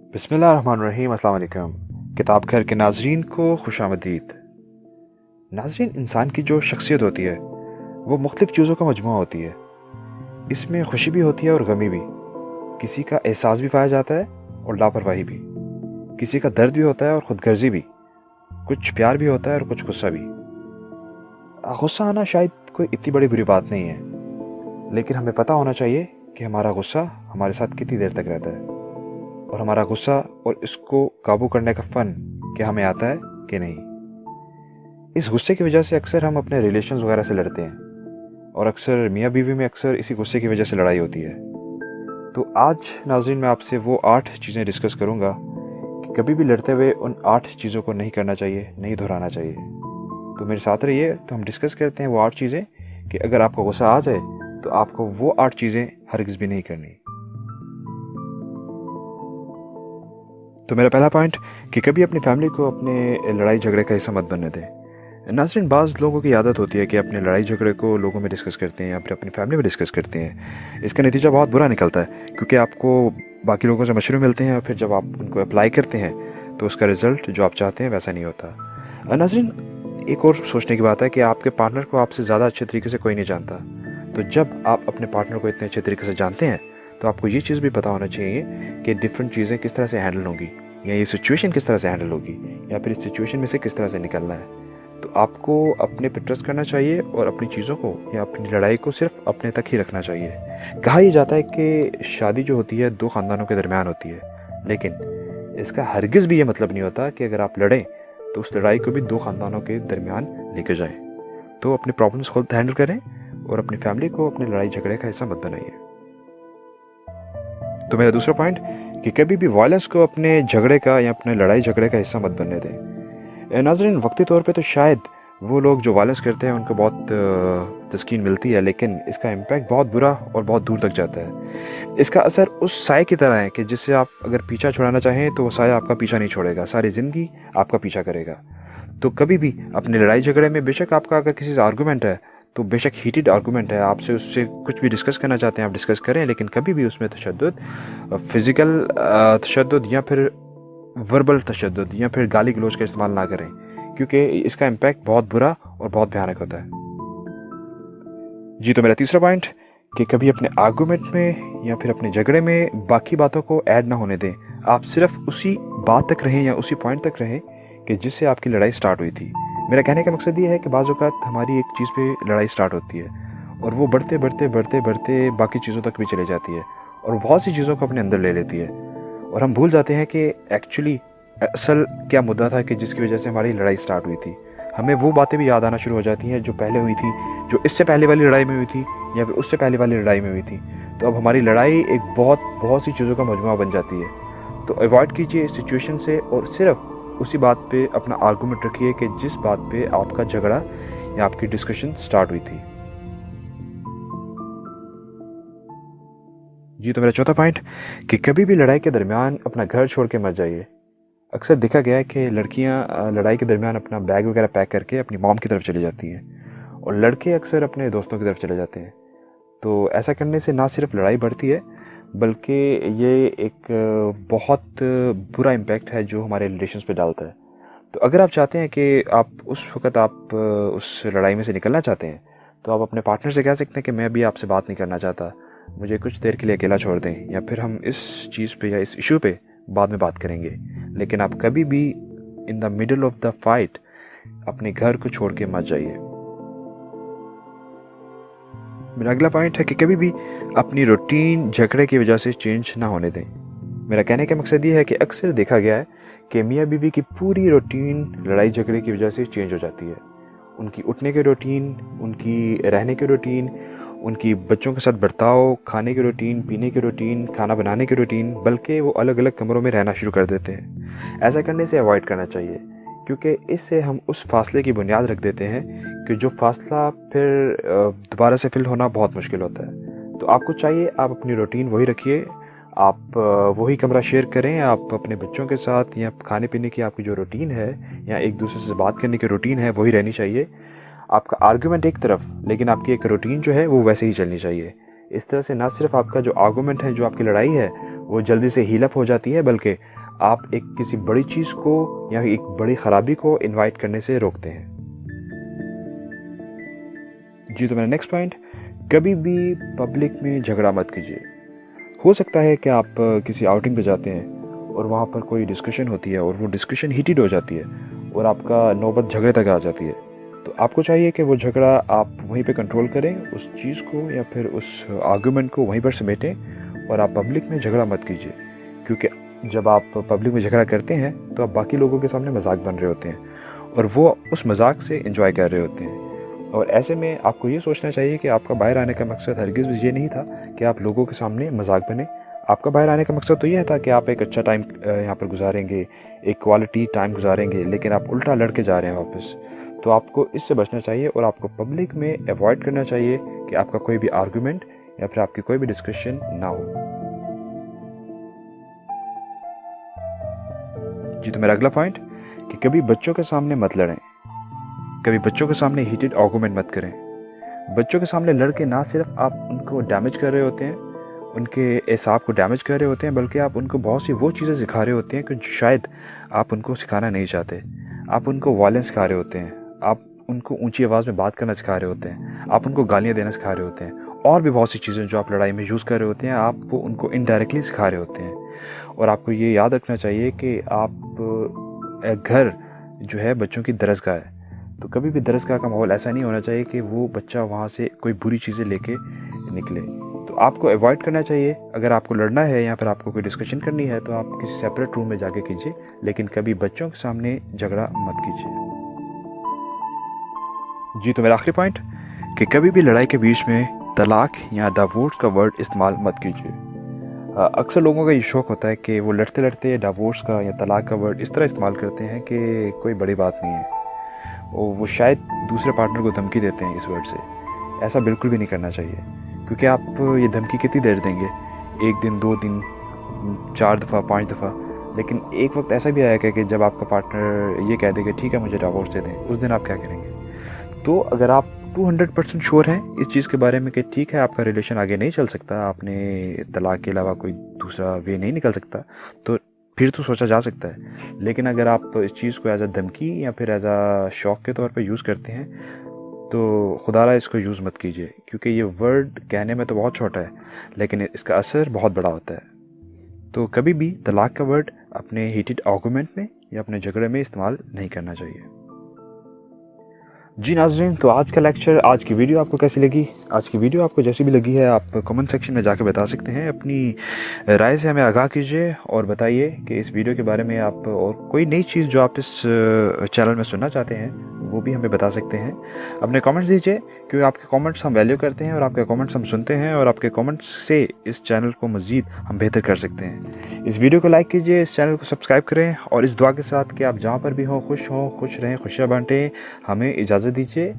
बिस्मिल्लाहिर्रहमानिर्रहीम। अस्सलाम वालेकुम। किताब घर के नाजरीन को खुशामदीद। नाजरीन, इंसान की जो शख्सियत होती है वो मुख्तलिफ़ चीज़ों का मजमूआ होती है। इसमें खुशी भी होती है और गमी भी। किसी का एहसास भी पाया जाता है और लापरवाही भी। किसी का दर्द भी होता है और खुदगर्जी भी। कुछ प्यार भी होता है और कुछ गुस्सा भी। गुस्सा आना शायद कोई इतनी बड़ी बुरी बात नहीं है, लेकिन हमें पता होना चाहिए कि हमारा गुस्सा हमारे साथ कितनी देर तक रहता है, और हमारा गुस्सा और इसको काबू करने का फ़न क्या हमें आता है कि नहीं। इस गुस्से की वजह से अक्सर हम अपने रिलेशंस वगैरह से लड़ते हैं, और अक्सर मियाँ बीवी में अक्सर इसी गुस्से की वजह से लड़ाई होती है। तो आज नाज़रीन मैं आपसे वो 8 चीज़ें डिस्कस करूँगा कि कभी भी लड़ते हुए उन 8 चीज़ों को नहीं करना चाहिए, नहीं दोहराना चाहिए। तो मेरे साथ रहिए, तो हम डिस्कस करते हैं वो 8 चीज़ें कि अगर आपको गुस्सा आ जाए तो आपको वो 8 चीज़ें हरगिज़ भी नहीं करनी। तो मेरा पहला पॉइंट कि कभी अपनी फैमिली को अपने लड़ाई झगड़े का हिस्सा मत बनने दें। नाज़रीन, बाज़ लोगों की आदत होती है कि अपने लड़ाई झगड़े को लोगों में डिस्कस करते हैं या फिर अपनी फैमिली में डिस्कस करते हैं। इसका नतीजा बहुत बुरा निकलता है, क्योंकि आपको बाकी लोगों से मशवरे मिलते हैं और फिर जब आप उनको अप्लाई करते हैं तो उसका रिज़ल्ट जो आप चाहते हैं वैसा नहीं होता। नाज़रीन, एक और सोचने की बात है कि आपके पार्टनर को आपसे ज़्यादा अच्छे तरीके से कोई नहीं जानता। तो जब आप अपने पार्टनर को इतने अच्छे तरीके से जानते हैं तो आपको ये चीज़ भी पता होना चाहिए कि डिफरेंट चीज़ें किस तरह से हैंडल होंगी, या ये सिचुएशन किस तरह से हैंडल होगी, या फिर इस सिचुएशन में से किस तरह से निकलना है। तो आपको अपने पे ट्रस्ट करना चाहिए और अपनी चीज़ों को या अपनी लड़ाई को सिर्फ अपने तक ही रखना चाहिए। कहा यह जाता है कि शादी जो होती है 2 ख़ानदानों के दरमियान होती है, लेकिन इसका हरगिज़ भी ये मतलब नहीं होता कि अगर आप लड़ें तो उस लड़ाई को भी 2 ख़ानदानों के दरमियान लेकर जाएं। तो अपने प्रॉब्लम्स खुद हैंडल करें और अपनी फैमिली को अपने लड़ाई झगड़े का हिस्सा मत बनाइए। तो मेरा दूसरा पॉइंट कि कभी भी वायलेंस को अपने झगड़े का या अपने लड़ाई झगड़े का हिस्सा मत बनने दें। नाज़रीन, वक्ती तौर पे तो शायद वो लोग जो वायलेंस करते हैं उनको बहुत तस्कीन मिलती है, लेकिन इसका इम्पैक्ट बहुत बुरा और बहुत दूर तक जाता है। इसका असर उस साए की तरह है कि जिससे आप अगर पीछा छुड़ाना चाहें तो वो साया आपका पीछा नहीं छोड़ेगा, सारी ज़िंदगी आपका पीछा करेगा। तो कभी भी अपने लड़ाई झगड़े में बेशक आपका अगर किसी से आर्गूमेंट है तो बेशक हीटेड आर्गूमेंट है, आपसे उससे कुछ भी डिस्कस करना चाहते हैं आप डिस्कस करें, लेकिन कभी भी उसमें तशद्दुद, फिज़िकल तशद्दुद या फिर वर्बल तशद्दुद या फिर गाली गलौज का इस्तेमाल ना करें, क्योंकि इसका इम्पैक्ट बहुत बुरा और बहुत भयानक होता है। जी, तो मेरा तीसरा पॉइंट कि कभी अपने आर्गूमेंट में या फिर अपने झगड़े में बाकी बातों को ऐड ना होने दें। आप सिर्फ उसी बात तक रहें या उसी पॉइंट तक रहें कि जिससे आपकी लड़ाई स्टार्ट हुई थी। मेरा कहने का मकसद ये है कि बाज़ औक़ात हमारी एक चीज़ पे लड़ाई स्टार्ट होती है और वो बढ़ते बढ़ते बढ़ते बढ़ते बाकी चीज़ों तक भी चली जाती है और बहुत सी चीज़ों को अपने अंदर ले लेती है, और हम भूल जाते हैं कि एक्चुअली असल क्या मुद्दा था कि जिसकी वजह से हमारी लड़ाई स्टार्ट हुई थी। हमें वो बातें भी याद आना शुरू हो जाती हैं जो पहले हुई थी, जो इससे पहले वाली लड़ाई में हुई थी या फिर उससे पहले वाली लड़ाई में हुई थी। तो अब हमारी लड़ाई एक बहुत सी चीज़ों का मजमुआ बन जाती है। तो अवॉइड कीजिए इस सिचुएशन से और सिर्फ उसी बात पे अपना आर्गूमेंट रखिए कि जिस बात पे आपका झगड़ा या आपकी डिस्कशन स्टार्ट हुई थी। जी, तो मेरा चौथा पॉइंट कि कभी भी लड़ाई के दरमियान अपना घर छोड़ के मत जाइए। अक्सर देखा गया है कि लड़कियां लड़ाई के दरमियान अपना बैग वगैरह पैक करके अपनी मॉम की तरफ चली जाती हैं और लड़के अक्सर अपने दोस्तों की तरफ चले जाते हैं। तो ऐसा करने से ना सिर्फ लड़ाई बढ़ती है, बल्कि ये एक बहुत बुरा इम्पैक्ट है जो हमारे रिलेशंस पे डालता है। तो अगर आप चाहते हैं कि आप उस वक़्त आप उस लड़ाई में से निकलना चाहते हैं, तो आप अपने पार्टनर से कह सकते हैं कि मैं अभी आपसे बात नहीं करना चाहता, मुझे कुछ देर के लिए अकेला छोड़ दें, या फिर हम इस चीज़ पे या इस इशू पे बाद में बात करेंगे। लेकिन आप कभी भी in the middle of the fight अपने घर को छोड़ के मत जाइए। मेरा अगला पॉइंट है कि कभी भी अपनी रूटीन झगड़े की वजह से चेंज ना होने दें। मेरा कहने का मकसद ये है कि अक्सर देखा गया है कि मियाँ बीवी की पूरी रूटीन लड़ाई झगड़े की वजह से चेंज हो जाती है। उनकी उठने की रूटीन, उनकी रहने की रूटीन, उनकी बच्चों के साथ बर्ताव, खाने की रूटीन, पीने की रूटीन, खाना बनाने की रूटीन, बल्कि वो अलग अलग कमरों में रहना शुरू कर देते हैं। ऐसा करने से अवॉइड करना चाहिए, क्योंकि इससे हम उस फासले की बुनियाद रख देते हैं कि जो फासला फिर दोबारा से फिल होना बहुत मुश्किल होता है। तो आपको चाहिए आप अपनी रूटीन वही रखिए, आप वही कमरा शेयर करें, आप अपने बच्चों के साथ या खाने पीने की आपकी जो रूटीन है या एक दूसरे से बात करने की रूटीन है वही रहनी चाहिए। आपका आर्गूमेंट एक तरफ, लेकिन आपकी एक रूटीन जो है वो वैसे ही चलनी चाहिए। इस तरह से ना सिर्फ आपका जो आर्गूमेंट है, जो आपकी लड़ाई है, वो जल्दी से हील अप हो जाती है, बल्कि आप एक किसी बड़ी चीज़ को या एक बड़ी ख़राबी को इनवाइट करने से रोकते हैं। जी, तो मेरा नेक्स्ट पॉइंट, कभी भी पब्लिक में झगड़ा मत कीजिए। हो सकता है कि आप किसी आउटिंग पे जाते हैं और वहाँ पर कोई डिस्कशन होती है और वो डिस्कशन हीटेड हो जाती है और आपका नौबत झगड़े तक आ जाती है। तो आपको चाहिए कि वो झगड़ा आप वहीं पे कंट्रोल करें, उस चीज़ को या फिर उस आर्गुमेंट को वहीं पर समेटें और आप पब्लिक में झगड़ा मत कीजिए। क्योंकि जब आप पब्लिक में झगड़ा करते हैं तो आप बाकी लोगों के सामने मजाक बन रहे होते हैं और वो उस मजाक से एंजॉय कर रहे होते हैं। और ऐसे में आपको ये सोचना चाहिए कि आपका बाहर आने का मकसद हरगिज़ ये नहीं था कि आप लोगों के सामने मजाक बने। आपका बाहर आने का मकसद तो यह था कि आप एक अच्छा टाइम यहाँ पर गुजारेंगे, एक क्वालिटी टाइम गुजारेंगे, लेकिन आप उल्टा लड़के जा रहे हैं वापस। तो आपको इससे बचना चाहिए और आपको पब्लिक में अवॉइड करना चाहिए कि आपका कोई भी आर्गूमेंट या फिर आपकी कोई भी डिस्कशन ना हो। जी, तो मेरा अगला पॉइंट कि कभी बच्चों के सामने मत लड़ें। कभी बच्चों के सामने हीटेड आर्गूमेंट मत करें। बच्चों के सामने लड़के ना सिर्फ आप उनको डैमेज कर रहे होते हैं, उनके एहसास को डैमेज कर रहे होते हैं, बल्कि आप उनको बहुत सी वो चीज़ें सिखा रहे होते हैं कि शायद आप उनको सिखाना नहीं चाहते। आप उनको वायलेंस सिखा रहे होते हैं, आप उनको ऊंची आवाज़ में बात करना सिखा रहे होते हैं, आप उनको गालियाँ देना सिखा रहे होते हैं, और भी बहुत सी चीज़ें जो आप लड़ाई में यूज़ कर रहे होते हैं, आप वो उनको इनडायरेक्टली सिखा रहे होते हैं। और आपको ये याद रखना चाहिए कि आप घर जो है बच्चों की दरसगाह है, तो कभी भी दरसगाह का माहौल ऐसा नहीं होना चाहिए कि वो बच्चा वहाँ से कोई बुरी चीज़ें लेके निकले। तो आपको अवॉइड करना चाहिए। अगर आपको लड़ना है या फिर आपको कोई डिस्कशन करनी है तो आप किसी सेपरेट रूम में जाके कीजिए, लेकिन कभी बच्चों के सामने झगड़ा मत कीजिए। जी, तो मेरा आखिरी पॉइंट कि कभी भी लड़ाई के बीच में तलाक या डिवोर्स का वर्ड इस्तेमाल मत कीजिए। अक्सर लोगों का ये शौक़ होता है कि वो लड़ते लड़ते डिवोर्स का या तलाक का वर्ड इस तरह इस्तेमाल करते हैं कि कोई बड़ी बात नहीं है, और वो शायद दूसरे पार्टनर को धमकी देते हैं इस वर्ड से। ऐसा बिल्कुल भी नहीं करना चाहिए, क्योंकि आप ये धमकी कितनी देर देंगे, 1 दिन, 2 दिन, 4 दफ़ा, 5 दफ़ा। लेकिन एक वक्त ऐसा भी आएगा कि जब आपका पार्टनर ये कह देगा ठीक है मुझे डिवोर्स दे दें, उस दिन आप क्या करेंगे? तो अगर आप 200% श्योर हैं इस चीज़ के बारे में कि ठीक है आपका रिलेशन आगे नहीं चल सकता, आपने तलाक के अलावा कोई दूसरा वे नहीं निकल सकता, तो फिर तो सोचा जा सकता है। लेकिन अगर आप इस चीज़ को एज अ धमकी या फिर एज अ शौक के तौर पे यूज़ करते हैं तो खुदारा इसको यूज़ मत कीजिए, क्योंकि ये वर्ड कहने में तो बहुत छोटा है लेकिन इसका असर बहुत बड़ा होता है। तो कभी भी तलाक का वर्ड अपने हीटेड आर्गूमेंट में या अपने झगड़े में इस्तेमाल नहीं करना चाहिए। जी नाज़रीन, तो आज का लेक्चर, आज की वीडियो आपको कैसी लगी? आज की वीडियो आपको जैसी भी लगी है आप कमेंट सेक्शन में जाकर बता सकते हैं। अपनी राय से हमें आगाह कीजिए और बताइए कि इस वीडियो के बारे में आप और कोई नई चीज़ जो आप इस चैनल में सुनना चाहते हैं वो भी हमें बता सकते हैं। अपने कमेंट्स दीजिए, क्योंकि आपके कमेंट्स हम वैल्यू करते हैं और आपके कमेंट्स हम सुनते हैं, और आपके कमेंट्स से इस चैनल को मज़ीद हम बेहतर कर सकते हैं। इस वीडियो को लाइक कीजिए, इस चैनल को सब्सक्राइब करें, और इस दुआ के साथ कि आप जहाँ पर भी हों खुश रहें, खुशियाँ बांटें। हमें इजाज़त दीजिए।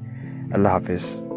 अल्लाह हाफ़िज़।